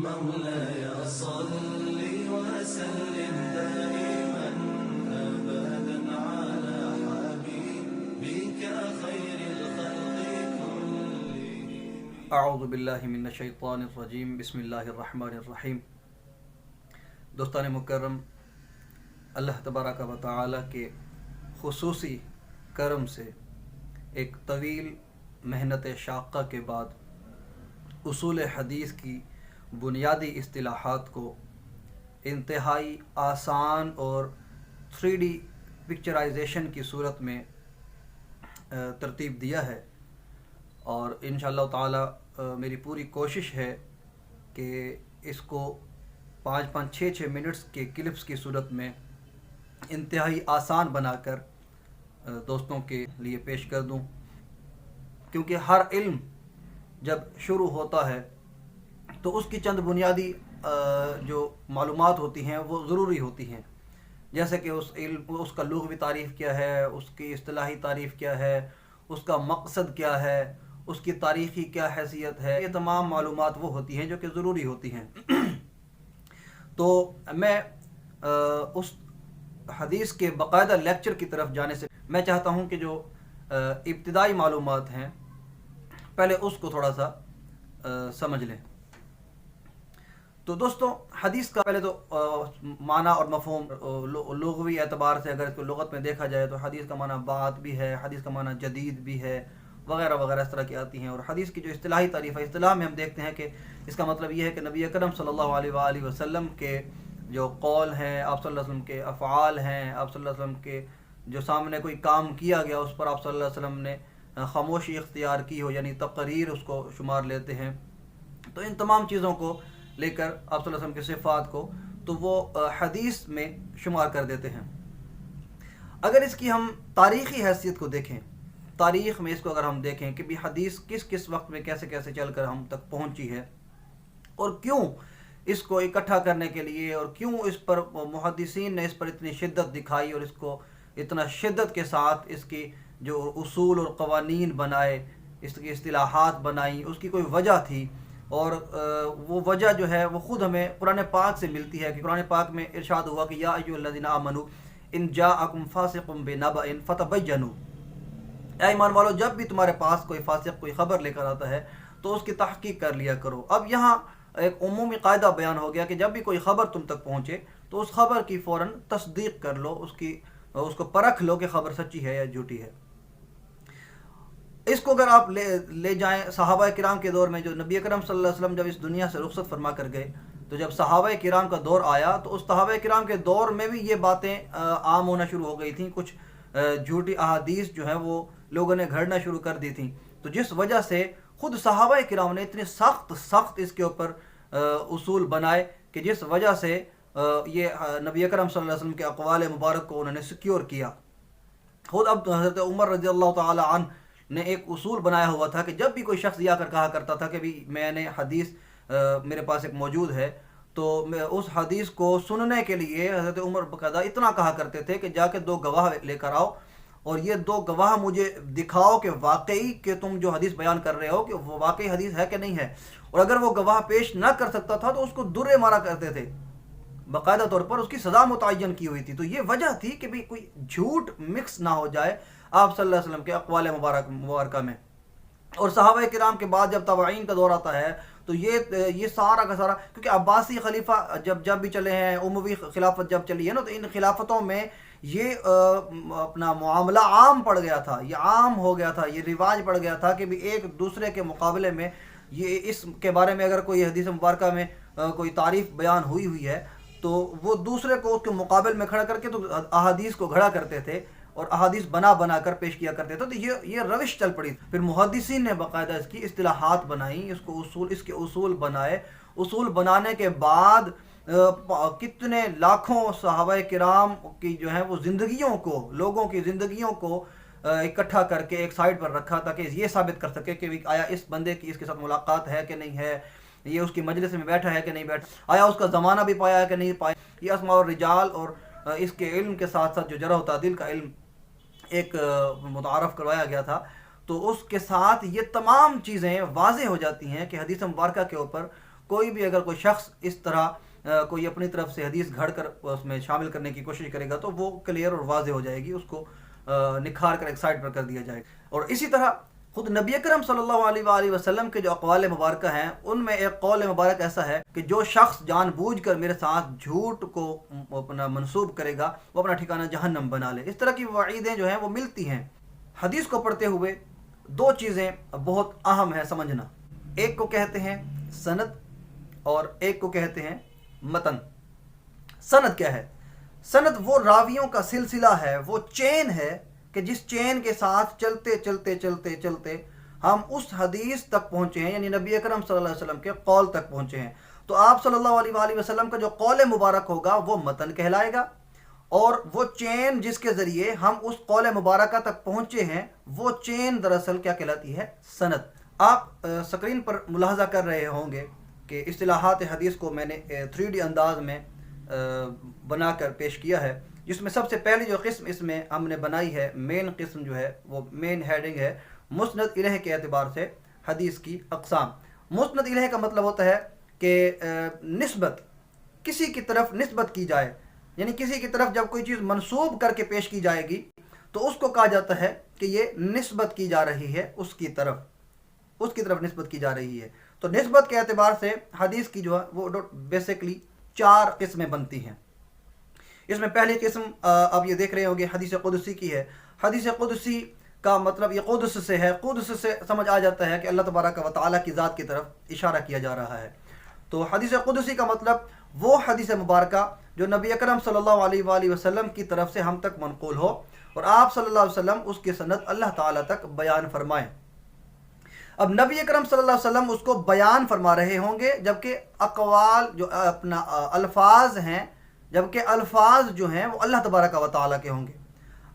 مولاي صل وسلم دائما أبدا على حبيبك خير الخلق كلهم. اعوذ باللہ من الشیطان الرجیم. بسم اللہ الرحمن الرحیم. دوستان مکرم، اللہ تبارک و تعالی کے خصوصی کرم سے ایک طویل محنت شاقہ کے بعد اصول حدیث کی بنیادی اصطلاحات کو انتہائی آسان اور 3D پکچرائزیشن کی صورت میں ترتیب دیا ہے، اور انشاءاللہ تعالی میری پوری کوشش ہے کہ اس کو 5-6 منٹس کے کلپس کی صورت میں انتہائی آسان بنا کر دوستوں کے لیے پیش کر دوں، کیونکہ ہر علم جب شروع ہوتا ہے تو اس کی چند بنیادی جو معلومات ہوتی ہیں وہ ضروری ہوتی ہیں، جیسے کہ اس کا لغوی تعریف کیا ہے، اس کی اصطلاحی تعریف کیا ہے، اس کا مقصد کیا ہے، اس کی تاریخی کیا حیثیت ہے. یہ تمام معلومات وہ ہوتی ہیں جو کہ ضروری ہوتی ہیں. تو میں اس حدیث کے باقاعدہ لیکچر کی طرف جانے سے میں چاہتا ہوں کہ جو ابتدائی معلومات ہیں پہلے اس کو تھوڑا سا سمجھ لیں. تو دوستوں، حدیث کا پہلے تو معنی اور مفہوم لغوی اعتبار سے اگر اس کو لغت میں دیکھا جائے تو حدیث کا معنی بات بھی ہے، حدیث کا معنی جدید بھی ہے، وغیرہ وغیرہ اس طرح کی آتی ہیں. اور حدیث کی جو اصطلاحی تعریف ہے، اصطلاح میں ہم دیکھتے ہیں کہ اس کا مطلب یہ ہے کہ نبی اکرم صلی اللہ علیہ وآلہ وسلم کے جو قول ہیں، آپ صلی اللہ علیہ وسلم کے افعال ہیں، آپ صلی اللہ علیہ وسلم کے جو سامنے کوئی کام کیا گیا اس پر آپ صلی اللہ علیہ وسلم نے خاموشی اختیار کی ہو، یعنی تقریر اس کو شمار لیتے ہیں. تو ان تمام چیزوں کو لے کر آپ صلی اللہ علیہ وسلم کی صفات کو تو وہ حدیث میں شمار کر دیتے ہیں. اگر اس کی ہم تاریخی حیثیت کو دیکھیں، تاریخ میں اس کو اگر ہم دیکھیں کہ بھی حدیث کس کس وقت میں کیسے کیسے چل کر ہم تک پہنچی ہے، اور کیوں اس کو اکٹھا کرنے کے لیے اور کیوں اس پر محدثین نے اس پر اتنی شدت دکھائی اور اس کو اتنا شدت کے ساتھ اس کی جو اصول اور قوانین بنائے، اس کی اصطلاحات بنائیں، اس کی کوئی وجہ تھی. اور وہ وجہ جو ہے وہ خود ہمیں قرآن پاک سے ملتی ہے کہ قرآن پاک میں ارشاد ہوا کہ یا ایھا الذین آمنوا ان جاءکم فاسق بنبأ فتبینوا، اے ایمان والو جب بھی تمہارے پاس کوئی فاسق کوئی خبر لے کر آتا ہے تو اس کی تحقیق کر لیا کرو. اب یہاں ایک عمومی قاعدہ بیان ہو گیا کہ جب بھی کوئی خبر تم تک پہنچے تو اس خبر کی فوراً تصدیق کر لو، اس کو پرکھ لو کہ خبر سچی ہے یا جھوٹی ہے. اس کو اگر آپ لے جائیں صحابہ کرام کے دور میں، جو نبی اکرم صلی اللہ علیہ وسلم جب اس دنیا سے رخصت فرما کر گئے تو جب صحابہ کرام کا دور آیا تو اس صحابہ کرام کے دور میں بھی یہ باتیں عام ہونا شروع ہو گئی تھیں. کچھ جھوٹی احادیث جو ہیں وہ لوگوں نے گھڑنا شروع کر دی تھیں. تو جس وجہ سے خود صحابہ کرام نے اتنے سخت اس کے اوپر اصول بنائے کہ جس وجہ سے یہ نبی اکرم صلی اللہ علیہ وسلم کے اقوال مبارک کو انہوں نے سیکیور کیا. خود اب حضرت عمر رضی اللہ تعالی عنہ نے ایک اصول بنایا ہوا تھا کہ جب بھی کوئی شخص یا کر کہا کرتا تھا کہ بھی میں نے حدیث میرے پاس ایک موجود ہے، تو میں اس حدیث کو سننے کے لیے حضرت عمر باقاعدہ اتنا کہا کرتے تھے کہ جا کے 2 گواہ لے کر آؤ اور یہ 2 گواہ مجھے دکھاؤ کہ واقعی کہ تم جو حدیث بیان کر رہے ہو کہ وہ واقعی حدیث ہے کہ نہیں ہے. اور اگر وہ گواہ پیش نہ کر سکتا تھا تو اس کو درے مارا کرتے تھے، باقاعدہ طور پر اس کی سزا متعین کی ہوئی تھی. تو یہ وجہ تھی کہ بھی کوئی جھوٹ مکس نہ ہو جائے آپ صلی اللہ علیہ وسلم کے اقوال مبارکہ میں. اور صحابہ کرام کے بعد جب تابعین کا دور آتا ہے تو یہ سارا کا سارا، کیونکہ عباسی خلیفہ جب بھی چلے ہیں، اموی خلافت جب چلی ہے نا، تو ان خلافتوں میں یہ اپنا معاملہ عام پڑ گیا تھا، یہ عام ہو گیا تھا، یہ رواج پڑ گیا تھا کہ بھی ایک دوسرے کے مقابلے میں یہ اس کے بارے میں اگر کوئی حدیث مبارکہ میں کوئی تعریف بیان ہوئی ہے تو وہ دوسرے کو اس کے مقابل میں کھڑا کر کے تو احادیث کو گھڑا کرتے تھے اور احادیث بنا کر پیش کیا کرتے تھے. تو یہ روش چل پڑی. پھر محدثین نے باقاعدہ اس کی اصطلاحات بنائیں، اس کے اصول بنائے. اصول بنانے کے بعد کتنے لاکھوں صحابہ کرام کی جو ہیں وہ زندگیوں کو، لوگوں کی زندگیوں کو اکٹھا کر کے ایک سائڈ پر رکھا تاکہ یہ ثابت کر سکے کہ آیا اس بندے کی اس کے ساتھ ملاقات ہے کہ نہیں ہے، یہ اس کی مجلس میں بیٹھا ہے کہ نہیں بیٹھا، آیا اس کا زمانہ بھی پایا ہے کہ نہیں پایا. یہ اسماء اور رجال اور اس کے علم کے ساتھ ساتھ جو جرح و تعدیل کا علم ایک متعارف کروایا گیا تھا. تو اس کے ساتھ یہ تمام چیزیں واضح ہو جاتی ہیں کہ حدیث مبارکہ کے اوپر کوئی بھی اگر کوئی شخص اس طرح کوئی اپنی طرف سے حدیث گھڑ کر اس میں شامل کرنے کی کوشش کرے گا تو وہ کلیئر اور واضح ہو جائے گی، اس کو نکھار کر ایک سائڈ پر کر دیا جائے گا۔ اور اسی طرح خود نبی اکرم صلی اللہ علیہ وآلہ وسلم کے جو اقوال مبارکہ ہیں ان میں ایک قول مبارک ایسا ہے کہ جو شخص جان بوجھ کر میرے ساتھ جھوٹ کو اپنا منسوب کرے گا وہ اپنا ٹھکانہ جہنم بنا لے۔ اس طرح کی وعیدیں جو ہیں وہ ملتی ہیں۔ حدیث کو پڑھتے ہوئے دو چیزیں بہت اہم ہیں سمجھنا، ایک کو کہتے ہیں سند اور ایک کو کہتے ہیں متن۔ سند کیا ہے؟ سند وہ راویوں کا سلسلہ ہے، وہ چین ہے کہ جس چین کے ساتھ چلتے چلتے چلتے چلتے ہم اس حدیث تک پہنچے ہیں، یعنی نبی اکرم صلی اللہ علیہ وسلم کے قول تک پہنچے ہیں۔ تو آپ صلی اللہ علیہ وآلہ وسلم کا جو قول مبارک ہوگا وہ متن کہلائے گا، اور وہ چین جس کے ذریعے ہم اس قول مبارکہ تک پہنچے ہیں وہ چین دراصل کیا کہلاتی ہے؟ سند۔ آپ سکرین پر ملاحظہ کر رہے ہوں گے کہ اصطلاحات حدیث کو میں نے 3D انداز میں بنا کر پیش کیا ہے، جس میں سب سے پہلی جو قسم اس میں ہم نے بنائی ہے، مین قسم جو ہے وہ مین ہیڈنگ ہے مسند الیہ کے اعتبار سے حدیث کی اقسام۔ مسند الیہ کا مطلب ہوتا ہے کہ نسبت، کسی کی طرف نسبت کی جائے، یعنی کسی کی طرف جب کوئی چیز منسوب کر کے پیش کی جائے گی تو اس کو کہا جاتا ہے کہ یہ نسبت کی جا رہی ہے اس کی طرف نسبت کی جا رہی ہے۔ تو نسبت کے اعتبار سے حدیث کی جو ہے وہ بیسیکلی 4 قسمیں بنتی ہیں۔ اس میں پہلی قسم آپ یہ دیکھ رہے ہوں گے حدیث قدسی کی ہے۔ حدیث قدسی کا مطلب یہ قدس سے ہے، قدس سے سمجھ آ جاتا ہے کہ اللہ تبارک و تعالیٰ کی ذات کی طرف اشارہ کیا جا رہا ہے۔ تو حدیث قدسی کا مطلب وہ حدیث مبارکہ جو نبی اکرم صلی اللہ علیہ وآلہ وسلم کی طرف سے ہم تک منقول ہو اور آپ صلی اللہ علیہ وسلم اس کی سند اللہ تعالیٰ تک بیان فرمائیں۔ اب نبی اکرم صلی اللہ علیہ وسلم اس کو بیان فرما رہے ہوں گے، جبکہ اقوال جو اپنا الفاظ ہیں، جبکہ الفاظ جو ہیں وہ اللہ تبارک و تعالیٰ کے ہوں گے۔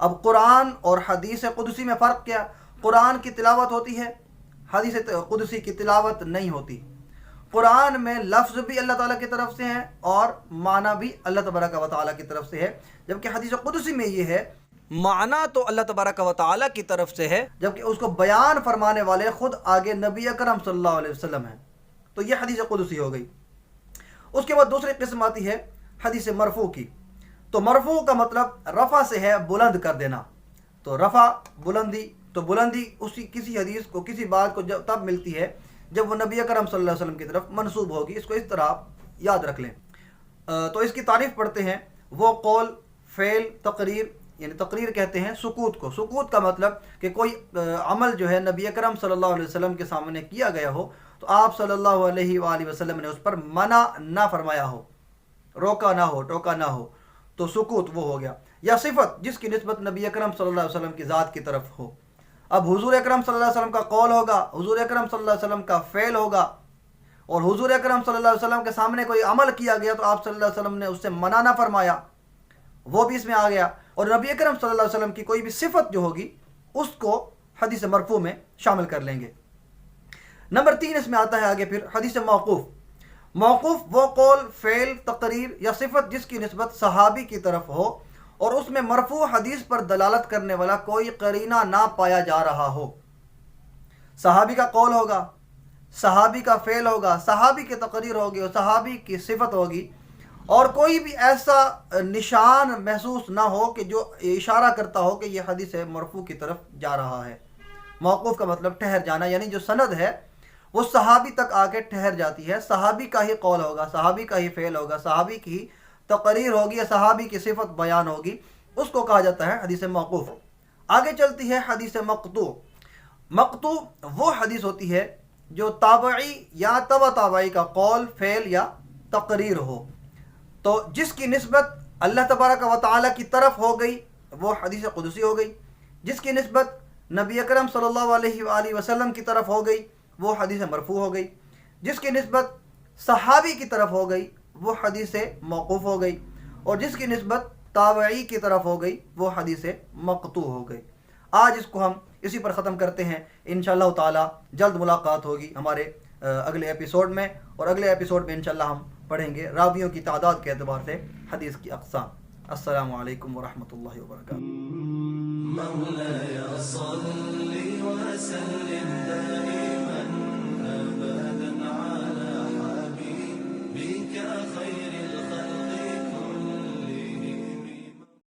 اب قرآن اور حدیث قدسی میں فرق کیا؟ قرآن کی تلاوت ہوتی ہے، حدیث قدسی کی تلاوت نہیں ہوتی۔ قرآن میں لفظ بھی اللہ تعالیٰ کی طرف سے ہیں اور معنی بھی اللہ تبارک و تعالیٰ کی طرف سے ہے، جبکہ حدیث قدسی میں یہ ہے معنی تو اللہ تبارک و تعالیٰ کی طرف سے ہے، جبکہ اس کو بیان فرمانے والے خود آگے نبی اکرم صلی اللہ علیہ وسلم ہیں۔ تو یہ حدیث قدسی ہو گئی۔ اس کے بعد دوسری قسم آتی ہے حدیث مرفوع کی۔ تو مرفوع کا مطلب رفع سے ہے، بلند کر دینا۔ تو رفع بلندی، تو بلندی کسی حدیث کو، کسی بات کو تب ملتی ہے جب وہ نبی اکرم صلی اللہ علیہ وسلم کی طرف منسوب ہوگی۔ اس کو اس طرح یاد رکھ لیں۔ تو اس کی تعریف پڑھتے ہیں، وہ قول، فعل، تقریر، یعنی تقریر کہتے ہیں سکوت کو۔ سکوت کا مطلب کہ کوئی عمل جو ہے نبی اکرم صلی اللہ علیہ وسلم کے سامنے کیا گیا ہو تو آپ صلی اللہ علیہ وآلہ وسلم نے اس پر منع نہ فرمایا ہو، روکا نہ ہو، ٹوکا نہ ہو، تو سکوت وہ ہو گیا۔ یا صفت جس کی نسبت نبی اکرم صلی اللہ علیہ وسلم کی ذات کی طرف ہو۔ اب حضور اکرم صلی اللہ علیہ وسلم کا قول ہوگا، حضور اکرم صلی اللہ علیہ وسلم کا فعل ہوگا، اور حضور اکرم صلی اللہ علیہ وسلم کے سامنے کوئی عمل کیا گیا تو آپ صلی اللہ علیہ وسلم نے اس سے منع نہ فرمایا، وہ بھی اس میں آ گیا۔ اور نبی اکرم صلی اللہ علیہ وسلم کی کوئی بھی صفت جو ہوگی اس کو حدیث مرفوع میں شامل کر لیں گے۔ نمبر 3 اس میں آتا ہے آگے پھر حدیث موقوف۔ موقوف وہ قول، فعل، تقریر یا صفت جس کی نسبت صحابی کی طرف ہو اور اس میں مرفوع حدیث پر دلالت کرنے والا کوئی قرینہ نہ پایا جا رہا ہو۔ صحابی کا قول ہوگا، صحابی کا فعل ہوگا، صحابی کی تقریر ہوگی اور صحابی کی صفت ہوگی، اور کوئی بھی ایسا نشان محسوس نہ ہو کہ جو اشارہ کرتا ہو کہ یہ حدیث مرفوع کی طرف جا رہا ہے۔ موقوف کا مطلب ٹھہر جانا، یعنی جو سند ہے وہ صحابی تک آ کے ٹھہر جاتی ہے، صحابی کا ہی قول ہوگا، صحابی کا ہی فعل ہوگا، صحابی کی تقریر ہوگی یا صحابی کی صفت بیان ہوگی، اس کو کہا جاتا ہے حدیث موقوف۔ آگے چلتی ہے حدیث مقطوع۔ مقطوع وہ حدیث ہوتی ہے جو تابعی یا تبع تابعی کا قول، فعل یا تقریر ہو، تو جس کی نسبت اللہ تبارک و تعالیٰ کی طرف ہو گئی وہ حدیث قدسی ہو گئی، جس کی نسبت نبی اکرم صلی اللہ علیہ وآلہ وسلم کی طرف ہو گئی وہ حدیث مرفوع ہو گئی، جس کی نسبت صحابی کی طرف ہو گئی وہ حدیث موقوف ہو گئی، اور جس کی نسبت تابعی کی طرف ہو گئی وہ حدیث مقطوع ہو گئی۔ آج اس کو ہم اسی پر ختم کرتے ہیں۔ انشاءاللہ تعالی جلد ملاقات ہوگی ہمارے اگلے ایپیسوڈ میں، اور اگلے ایپیسوڈ میں انشاءاللہ ہم پڑھیں گے راویوں کی تعداد کے اعتبار سے حدیث کی اقسام۔ السلام علیکم ورحمۃ اللہ وبرکاتہ۔ مولاي صل وسلم دائما